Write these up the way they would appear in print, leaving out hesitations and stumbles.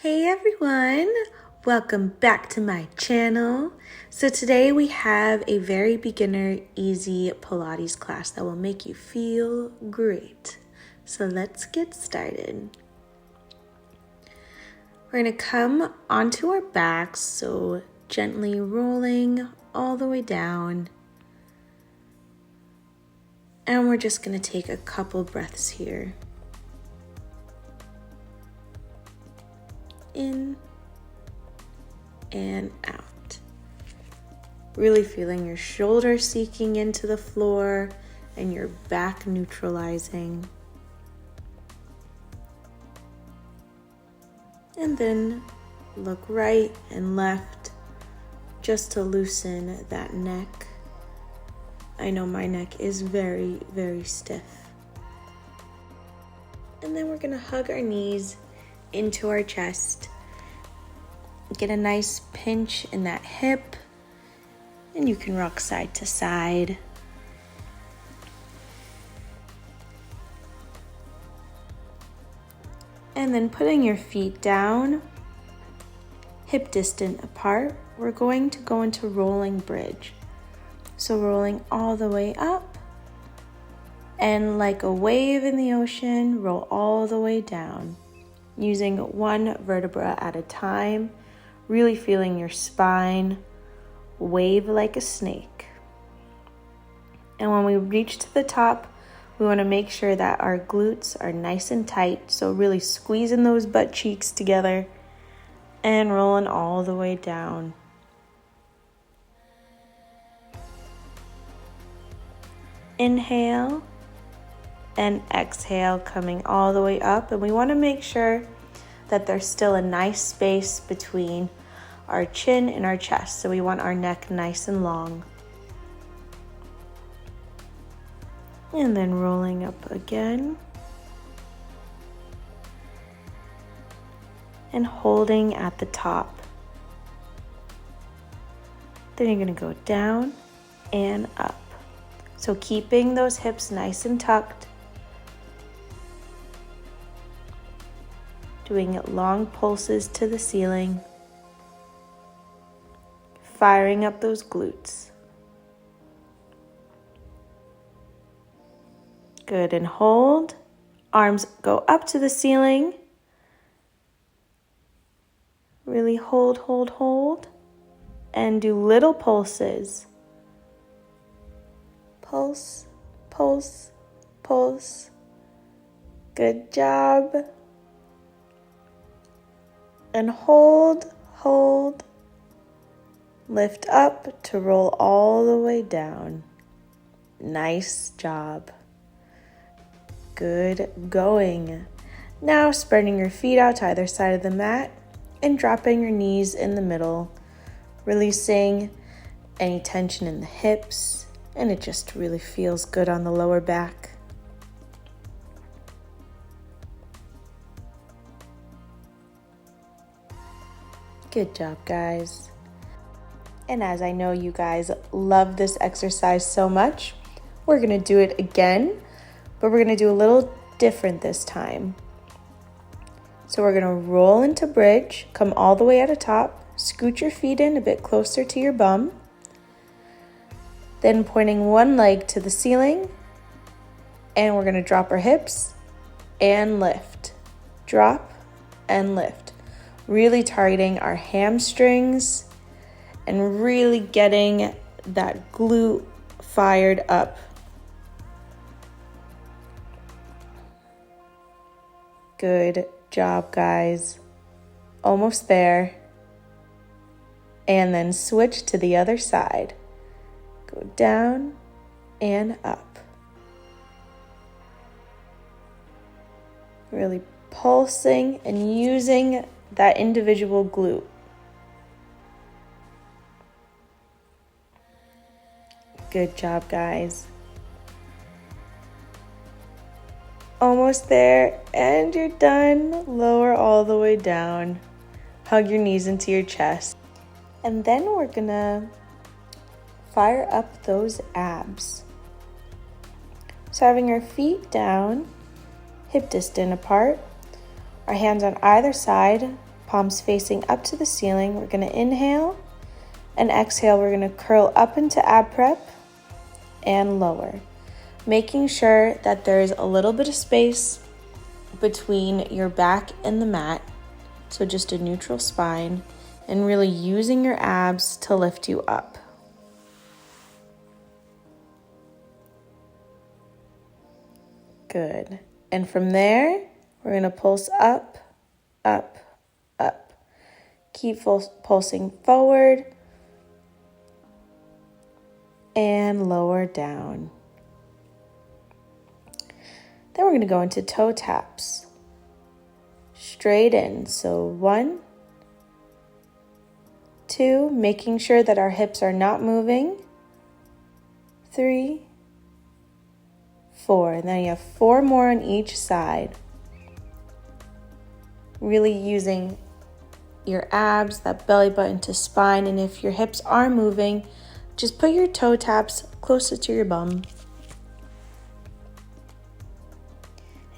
Hey everyone, welcome back to my channel. So today we have a very beginner easy Pilates class that will make you feel great. So let's get started. We're going to come onto our backs, so gently rolling all the way down. And we're just going to take a couple breaths here. In and out. Really feeling your shoulders sinking into the floor and your back neutralizing. And then look right and left just to loosen that neck. I know my neck is very, very stiff. And then we're going to hug our knees into our chest. Get a nice pinch in that hip, and you can rock side to side. And then putting your feet down, hip distant apart, we're going to go into rolling bridge. So rolling all the way up, and like a wave in the ocean, roll all the way down. Using one vertebra at a time, really feeling your spine wave like a snake. And when we reach to the top, we want to make sure that our glutes are nice and tight, so really squeezing those butt cheeks together and rolling all the way down. Inhale. And exhale, coming all the way up. And we want to make sure that there's still a nice space between our chin and our chest. So we want our neck nice and long. And then rolling up again. And holding at the top. Then you're going to go down and up. So keeping those hips nice and tucked. Doing long pulses to the ceiling, firing up those glutes. Good, and hold. Arms go up to the ceiling. Really hold, hold, hold. And do little pulses. Pulse, pulse, pulse. Good job. And hold, hold, lift up to roll all the way down. Nice job. Good going. Now spreading your feet out to either side of the mat and dropping your knees in the middle, releasing any tension in the hips, and it just really feels good on the lower back. Good job, guys. And as I know you guys love this exercise so much, we're going to do it again, but we're going to do a little different this time. So we're going to roll into bridge, come all the way at the top, scoot your feet in a bit closer to your bum, then pointing one leg to the ceiling, and we're going to drop our hips and lift. Drop and lift. Really targeting our hamstrings and really getting that glute fired up. Good job, guys. Almost there. And then switch to the other side. Go down and up. Really pulsing and using that individual glute. Good job, guys. Almost there, and you're done. Lower all the way down. Hug your knees into your chest. And then we're gonna fire up those abs. So having our feet down, hip distant apart, our hands on either side, palms facing up to the ceiling. We're going to inhale and exhale. We're going to curl up into ab prep and lower, making sure that there's a little bit of space between your back and the mat. So just a neutral spine and really using your abs to lift you up. Good. And from there, we're going to pulse up, up, up. Keep pulsing forward and lower down. Then we're going to go into toe taps. Straight in. So 1, 2, making sure that our hips are not moving. 3, 4. And then you have 4 more on each side. Really using your abs, that belly button to spine. And if your hips are moving, just put your toe taps closer to your bum.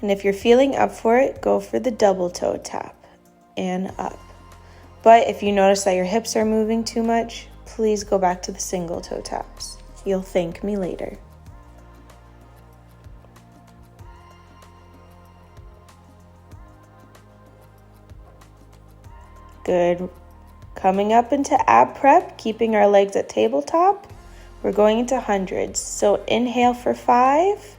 And if you're feeling up for it, go for the double toe tap and up. But if you notice that your hips are moving too much, please go back to the single toe taps. You'll thank me later. Good. Coming up into ab prep, keeping our legs at tabletop. We're going into hundreds. So inhale for 5.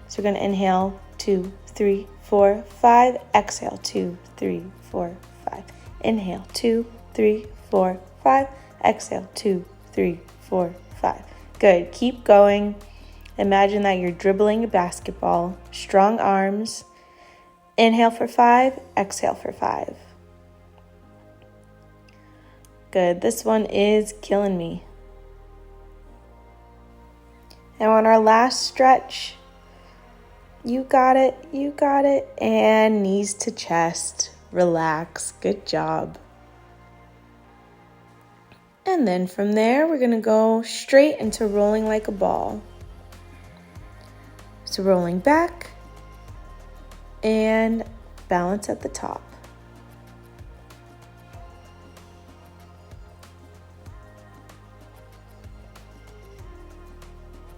So we're going to inhale 2, 3, 4, 5. Exhale 2, 3, 4, 5. Inhale 2, 3, 4, 5. Exhale 2, 3, 4, 5. Good. Keep going. Imagine that you're dribbling a basketball. Strong arms. Inhale for 5. Exhale for 5. Good. This one is killing me. And on our last stretch, you got it, you got it. And knees to chest. Relax. Good job. And then from there, we're going to go straight into rolling like a ball. So rolling back and balance at the top.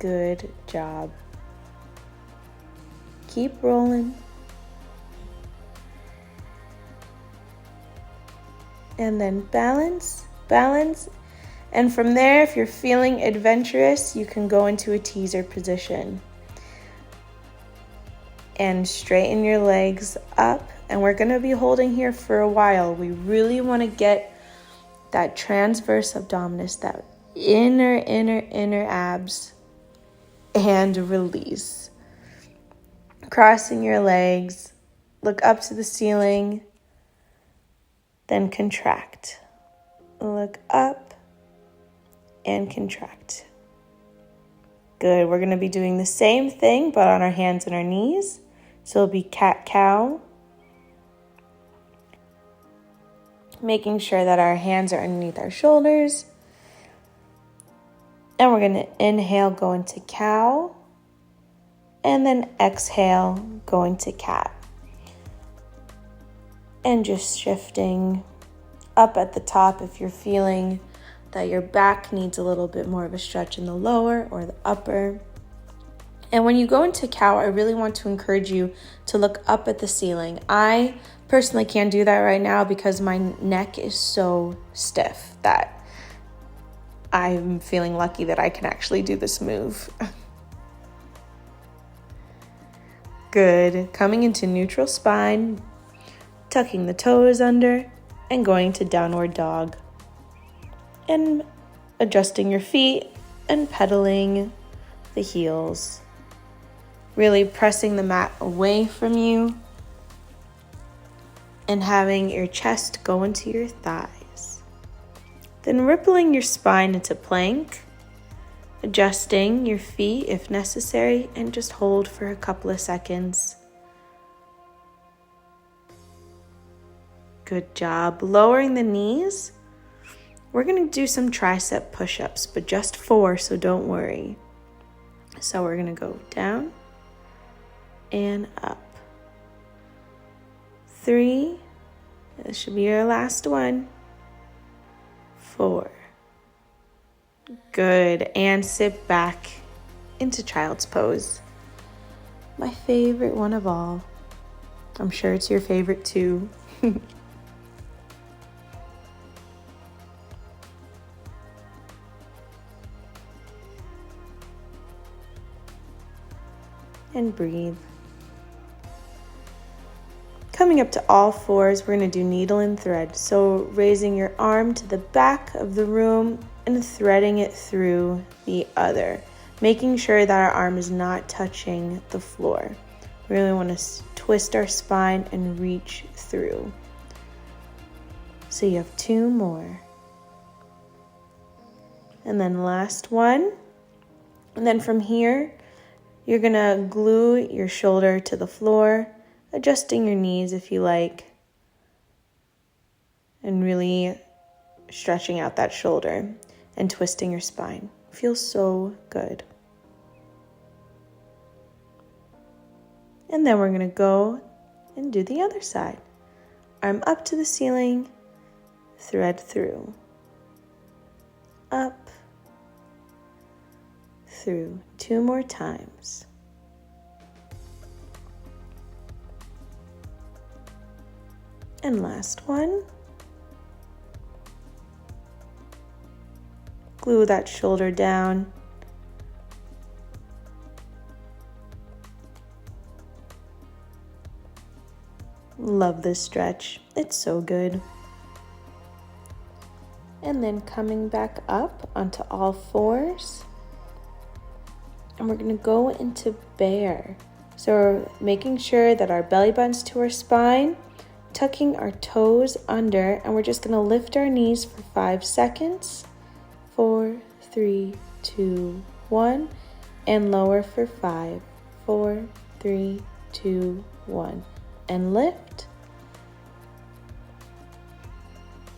Good job. Keep rolling. And then balance, balance. And from there, if you're feeling adventurous, you can go into a teaser position. And straighten your legs up. And we're going to be holding here for a while. We really want to get that transverse abdominis, that inner abs. And release. Crossing your legs, look up to the ceiling, then contract. Look up and contract. Good. We're going to be doing the same thing, but on our hands and our knees. So it'll be cat-cow. Making sure that our hands are underneath our shoulders. And we're going to inhale, go into cow, and then exhale, go into cat. And just shifting up at the top if you're feeling that your back needs a little bit more of a stretch in the lower or the upper. And when you go into cow, I really want to encourage you to look up at the ceiling. I personally can't do that right now because my neck is so stiff that I'm feeling lucky that I can actually do this move. Good. Coming into neutral spine, tucking the toes under, and going to downward dog. And adjusting your feet and pedaling the heels. Really pressing the mat away from you and having your chest go into your thighs. Then rippling your spine into plank, adjusting your feet if necessary, and just hold for a couple of seconds. Good job. Lowering the knees. We're going to do some tricep push-ups, but just 4, so don't worry. So we're going to go down and up. 3, This should be your last one. 4. Good. And sit back into child's pose. My favorite one of all. I'm sure it's your favorite too. And breathe. Coming up to all fours, we're going to do needle and thread. So raising your arm to the back of the room and threading it through the other, making sure that our arm is not touching the floor. We really want to twist our spine and reach through. So you have 2 more. And then last one. And then from here, you're going to glue your shoulder to the floor, adjusting your knees if you like, and really stretching out that shoulder and twisting your spine. Feels so good. And then we're going to go and do the other side. Arm up to the ceiling, thread through. Up, through. 2 more times. And last one. Glue that shoulder down. Love this stretch. It's so good. And then coming back up onto all fours. And we're going to go into bear. So we're making sure that our belly button's to our spine, tucking our toes under, and we're just going to lift our knees for 5 seconds. 4, 3, 2, 1, and lower for 5. 4, 3, 2, 1, and lift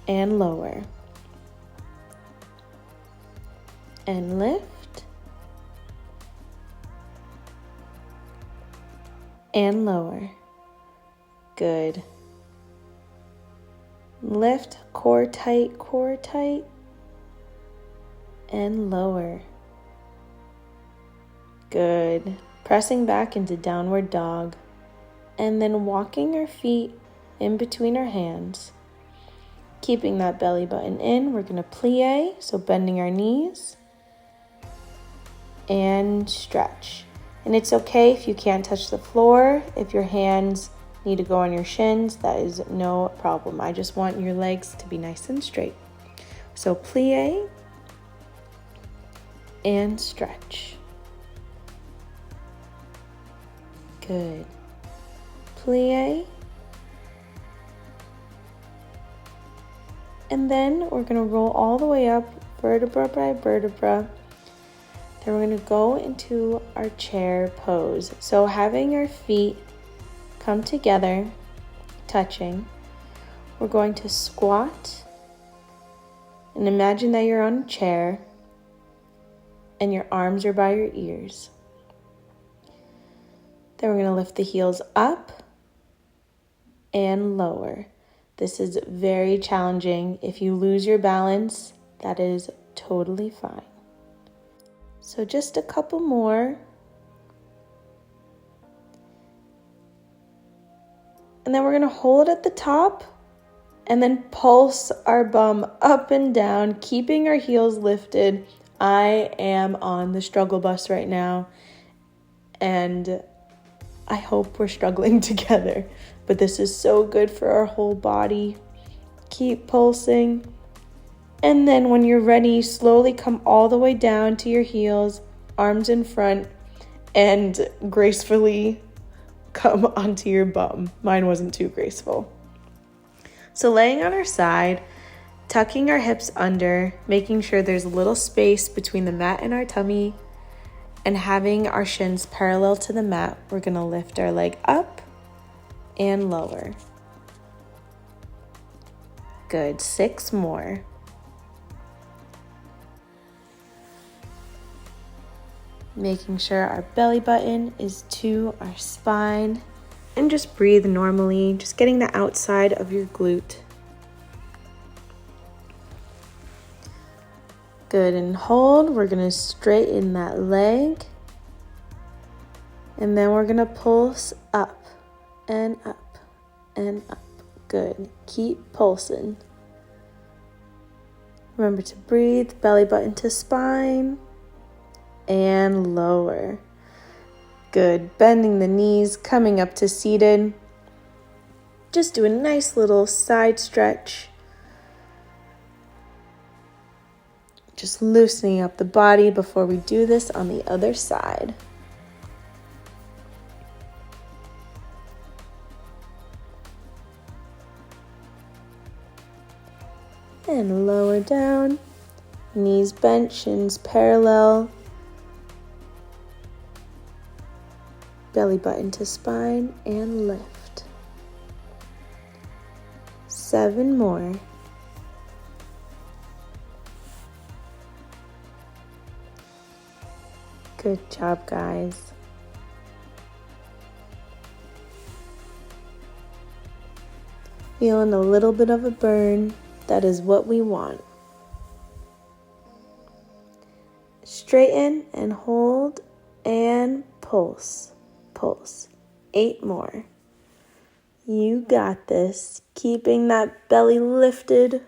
and lower and lift and lower. Good. Lift, core tight, and lower. Good. Pressing back into downward dog, and then walking our feet in between our hands. Keeping that belly button in, we're going to plie, so bending our knees, and stretch. And it's okay if you can't touch the floor. If your hands need to go on your shins, that is no problem. I just want your legs to be nice and straight. So plie and stretch. Good. Plie. And then we're going to roll all the way up, vertebra by vertebra. Then we're going to go into our chair pose. So having our feet come together, touching, we're going to squat and imagine that you're on a chair and your arms are by your ears. Then we're going to lift the heels up and lower. This is very challenging. If you lose your balance, that is totally fine. So just a couple more. And then we're going to hold at the top and then pulse our bum up and down, keeping our heels lifted. I am on the struggle bus right now, and I hope we're struggling together. But this is so good for our whole body. Keep pulsing. And then when you're ready, slowly come all the way down to your heels, arms in front, and gracefully come onto your bum. Mine wasn't too graceful. So laying on our side, tucking our hips under, making sure there's a little space between the mat and our tummy, and having our shins parallel to the mat, we're going to lift our leg up and lower. Good. 6 more. Making sure our belly button is to our spine and just breathe normally, just getting the outside of your glute. Good, and hold. We're gonna straighten that leg. And then we're gonna pulse up and up and up. Good, keep pulsing. Remember to breathe, belly button to spine, and lower. Good, bending the knees, coming up to seated. Just do a nice little side stretch. Just loosening up the body before we do this on the other side. And lower down, knees bent, shins parallel. Belly button to spine and lift. 7 more. Good job, guys. Feeling a little bit of a burn. That is what we want. Straighten and hold and pulse. Pulse. 8 more. You got this. Keeping that belly lifted.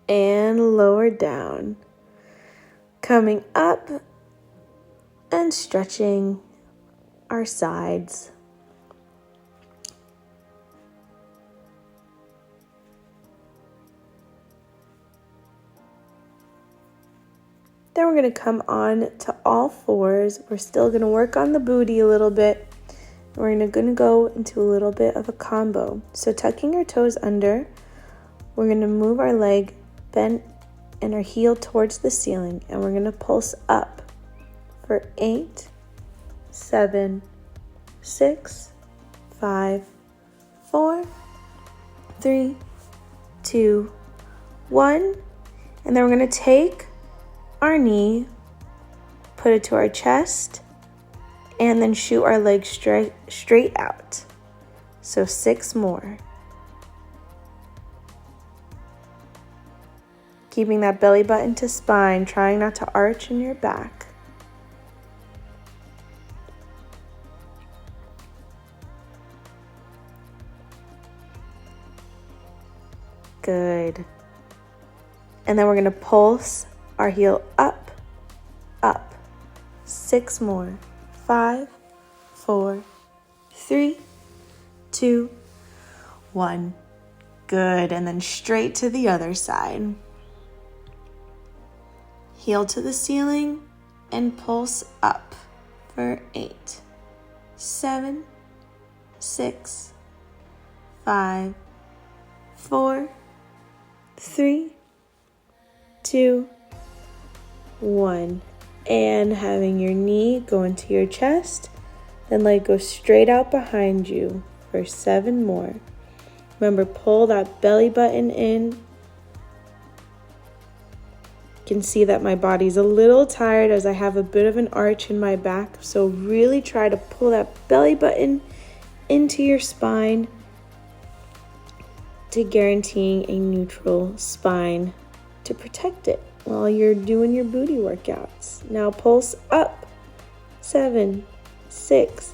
And lower down. Coming up and stretching our sides. Then we're going to come on to all fours. We're still going to work on the booty a little bit. We're going to go into a little bit of a combo. So tucking our toes under, we're going to move our leg bent and our heel towards the ceiling. And we're going to pulse up for 8, 7, 6, 5, 4, 3, 2, 1. And then we're going to take our knee, put it to our chest, and then shoot our leg straight out. So 6 more. Keeping that belly button to spine, trying not to arch in your back. Good. And then we're going to pulse our heel up, up. 6 more. 5, 4, 3, 2, 1. Good. And then straight to the other side. Heel to the ceiling and pulse up for 8, 7, 6, 5, 4, 3, 2, 1. And having your knee go into your chest, then leg go straight out behind you for 7 more. Remember, pull that belly button in. You can see that my body's a little tired as I have a bit of an arch in my back. So really try to pull that belly button into your spine to guaranteeing a neutral spine to protect it while you're doing your booty workouts. Now pulse up. 7, 6,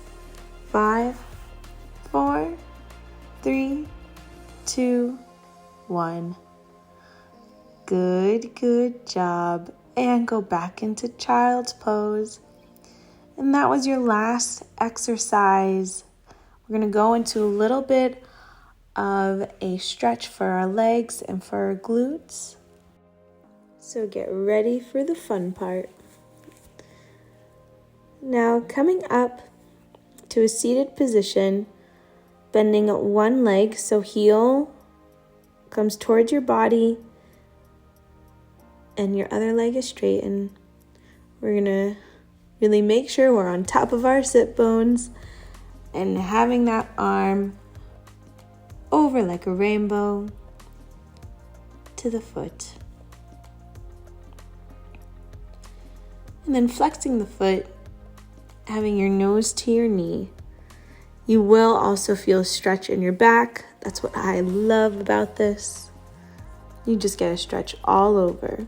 5, 4, 3, 2, 1. Good job. And go back into child's pose. And that was your last exercise. We're going to go into a little bit of a stretch for our legs and for our glutes. So get ready for the fun part. Now coming up to a seated position, bending one leg so heel comes towards your body and your other leg is straight. And we're gonna really make sure we're on top of our sit bones and having that arm over like a rainbow to the foot. And then flexing the foot having your nose to your knee. You will also feel a stretch in your back. That's what I love about this. You just get a stretch all over.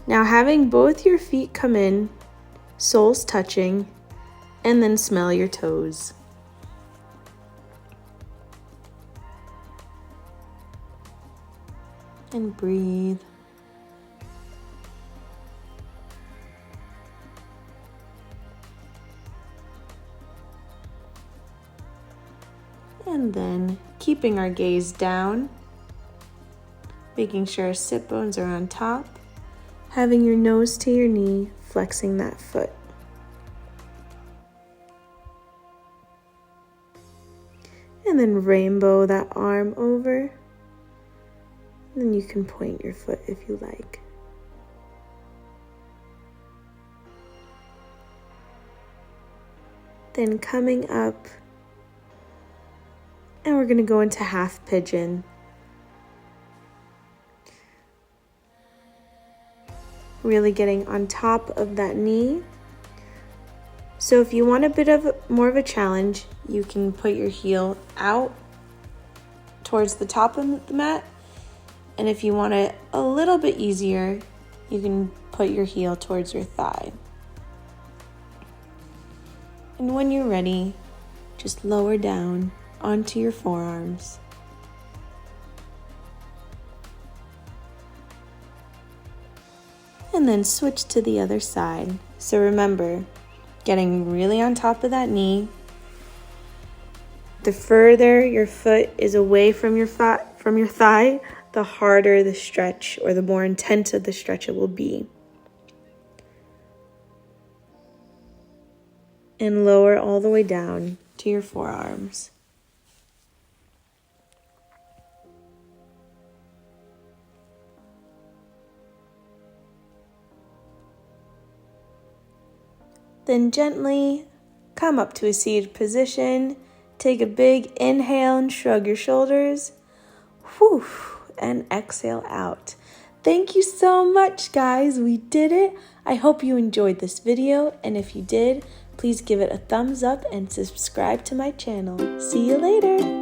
Now having both your feet come in, soles touching, and then smell your toes. And breathe. And then keeping our gaze down, making sure our sit bones are on top, having your nose to your knee, flexing that foot. And then rainbow that arm over. Then you can point your foot if you like. Then coming up, and we're going to go into half pigeon. Really getting on top of that knee. So if you want a bit of more of a challenge, you can put your heel out towards the top of the mat. And if you want it a little bit easier, you can put your heel towards your thigh. And when you're ready, just lower down onto your forearms. And then switch to the other side. So remember, getting really on top of that knee. The further your foot is away from your thigh, the harder the stretch or the more intense of the stretch it will be. And lower all the way down to your forearms. Then gently come up to a seated position. Take a big inhale and shrug your shoulders. Whew, and exhale out. Thank you so much, guys. We did it. I hope you enjoyed this video. And if you did, please give it a thumbs up and subscribe to my channel. See you later.